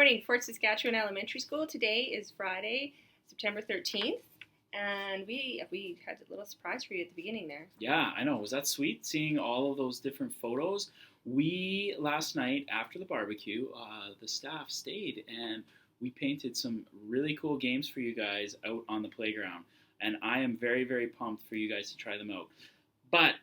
morning, Fort Saskatchewan Elementary School. Today is Friday, September 13th, and we had a little surprise for you at the beginning there. Yeah, I know. Was that sweet, seeing all of those different photos? We, last night, after the barbecue, the staff stayed, and we painted some really cool games for you guys out on the playground, and I am very, very pumped for you guys to try them out. But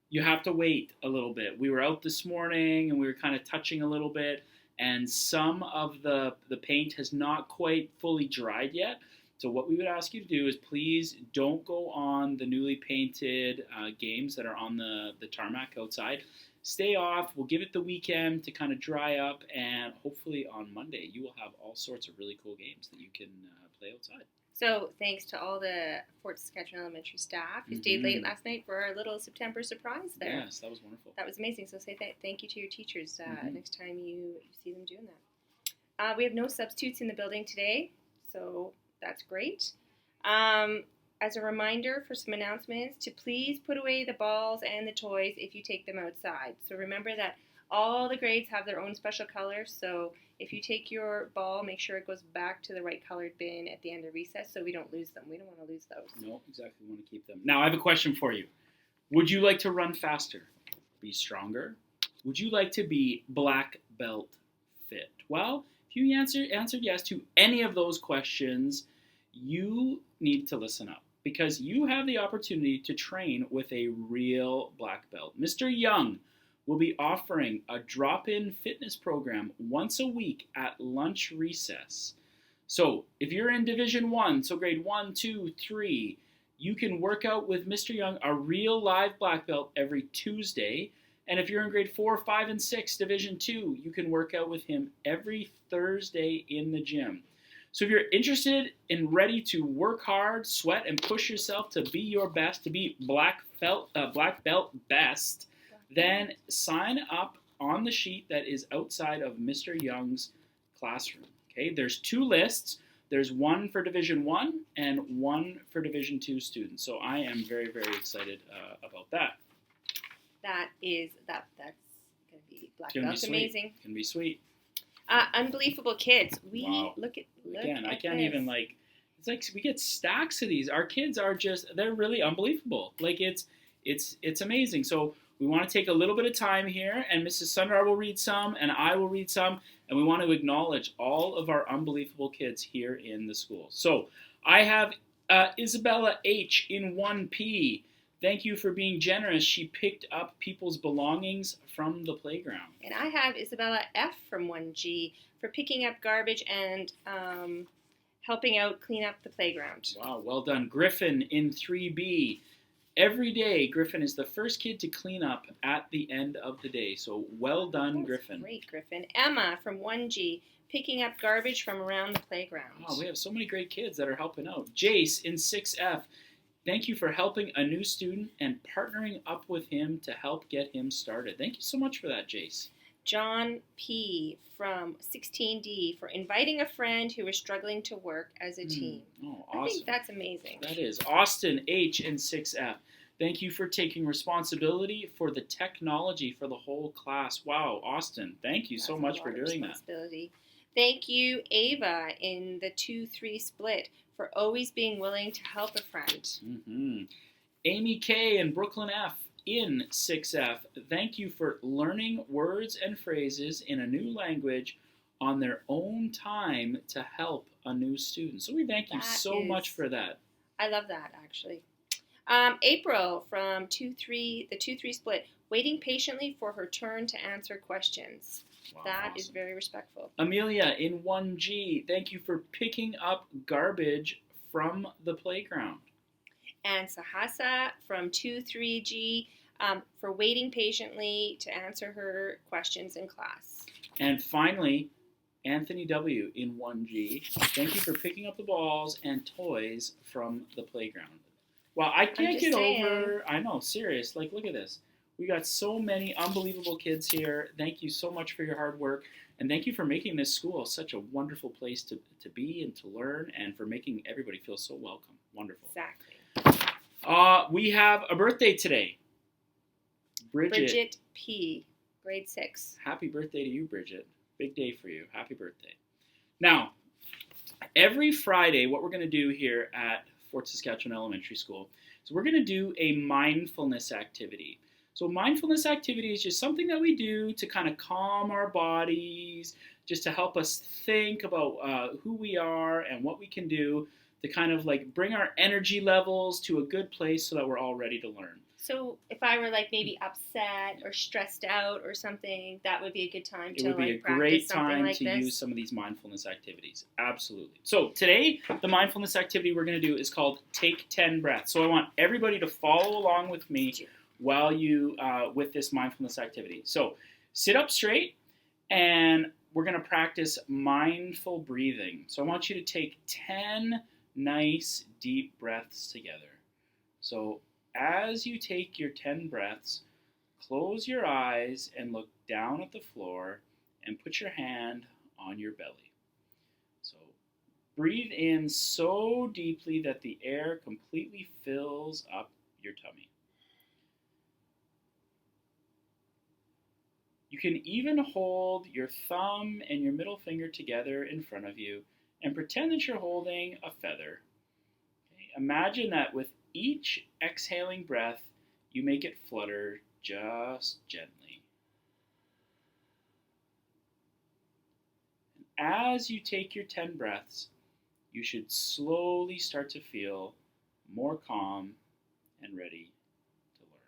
you have to wait a little bit. We were out this morning, and we were kind of touching a little bit, and some of the paint has not quite fully dried yet. So what we would ask you to do is please don't go on the newly painted games that are on the tarmac outside. Stay off. We'll give it the weekend to kind of dry up, and hopefully on Monday you will have all sorts of really cool games that you can play outside. So thanks to all the Fort Saskatchewan Elementary staff who stayed late last night for our little September surprise there. Yes, that was wonderful. That was amazing. So say thank you to your teachers next time you see them doing that. We have no substitutes in the building today, so that's great. As a reminder for some announcements, to please put away the balls and the toys if you take them outside. So remember that all the grades have their own special colors, so if you take your ball, make sure it goes back to the right colored bin at the end of recess so we don't lose them. We don't want to lose those. No, exactly. We want to keep them. Now, I have a question for you. Would you like to run faster, be stronger? Would you like to be black belt fit? Well, if you answered yes to any of those questions, you need to listen up, because you have the opportunity to train with a real black belt. Mr. Young will be offering a drop-in fitness program once a week at lunch recess. So if you're in Division 1, so grade 1, 2, 3, you can work out with Mr. Young, a real live black belt, every Tuesday. And if you're in grade 4, 5, and 6, Division 2, you can work out with him every Thursday in the gym. So if you're interested and ready to work hard, sweat, and push yourself to be your best, to be black belt best, then sign up on the sheet that is outside of Mr. Young's classroom. Okay, there's 2 lists. There's one for Division 1 and one for Division 2 students. So I am very, very excited about that. That's going to be black belt. That's amazing. It's going to be sweet. Unbelievable kids. Wow. Look Again, at I can't this. even it's like we get stacks of these. Our kids are they're really unbelievable. Like it's amazing. So we want to take a little bit of time here, and Mrs. Sundar will read some, and I will read some, and we want to acknowledge all of our unbelievable kids here in the school. So I have Isabella H. in 1P. Thank you for being generous. She picked up people's belongings from the playground. And I have Isabella F. from 1G for picking up garbage and helping out clean up the playground. Wow, well done. Griffin in 3B. Every day, Griffin is the first kid to clean up at the end of the day. So well done, Griffin. Great, Griffin. Emma from 1G, picking up garbage from around the playground. Wow, we have so many great kids that are helping out. Jace in 6F, thank you for helping a new student and partnering up with him to help get him started. Thank you so much for that, Jace. John P. from 16D for inviting a friend who is struggling to work as a team. Oh, awesome. I think that's amazing. That is. Austin H. in 6F. Thank you for taking responsibility for the technology for the whole class. Wow, Austin, thank you so much for doing that. Thank you, Ava, in the 2-3 split for always being willing to help a friend. Amy K. and Brooklyn F. in 6F. Thank you for learning words and phrases in a new language on their own time to help a new student. So we thank you so much for that. I love that, actually. April from the 2-3 split, waiting patiently for her turn to answer questions. Wow, that awesome. is very respectful. Amelia in 1G, thank you for picking up garbage from the playground. And Sahasa from 2-3G for waiting patiently to answer her questions in class. And finally, Anthony W. in 1G, thank you for picking up the balls and toys from the playground. Well, I can't get over, I know, serious, look at this. We got so many unbelievable kids here. Thank you so much for your hard work. And thank you for making this school such a wonderful place to be and to learn, and for making everybody feel so welcome. Wonderful. Exactly. We have a birthday today. Bridget P., grade 6. Happy birthday to you, Bridget. Big day for you. Happy birthday. Now, every Friday, what we're going to do here at Fort Saskatchewan Elementary School is we're going to do a mindfulness activity. So mindfulness activity is just something that we do to kind of calm our bodies, just to help us think about who we are and what we can do to kind of like bring our energy levels to a good place so that we're all ready to learn. So if I were like maybe upset or stressed out or something, that would be a good time to It would be like a practice great something time like to this. use some of these mindfulness activities. Absolutely. So today, the mindfulness activity we're going to do is called Take 10 Breaths. So I want everybody to follow along with me while you with this mindfulness activity. So sit up straight, and we're going to practice mindful breathing. So I want you to take 10 nice deep breaths together. So as you take your 10 breaths, close your eyes and look down at the floor and put your hand on your belly. So breathe in so deeply that the air completely fills up your tummy. You can even hold your thumb and your middle finger together in front of you and pretend that you're holding a feather. Okay? Imagine that with each exhaling breath, you make it flutter just gently. As you take your 10 breaths, you should slowly start to feel more calm and ready to learn.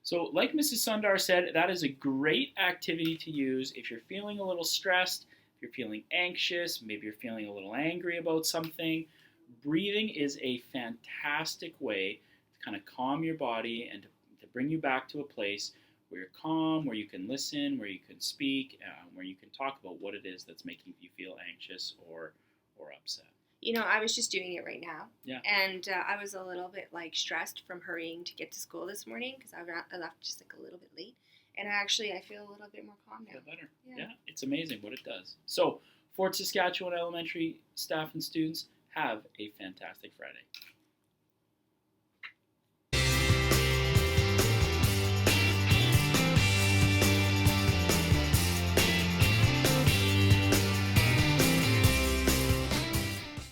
So, like Mrs. Sundar said, that is a great activity to use if you're feeling a little stressed, if you're feeling anxious, maybe you're feeling a little angry about something. Breathing is a fantastic way to kind of calm your body and to bring you back to a place where you're calm, where you can listen, where you can speak, where you can talk about what it is that's making you feel anxious or upset. You know, I was just doing it right now. Yeah. And I was a little bit like stressed from hurrying to get to school this morning because I left just like a little bit late. And actually, I feel a little bit more calm now. Feel better. Yeah, it's amazing what it does. So, Fort Saskatchewan Elementary staff and students, have a fantastic Friday.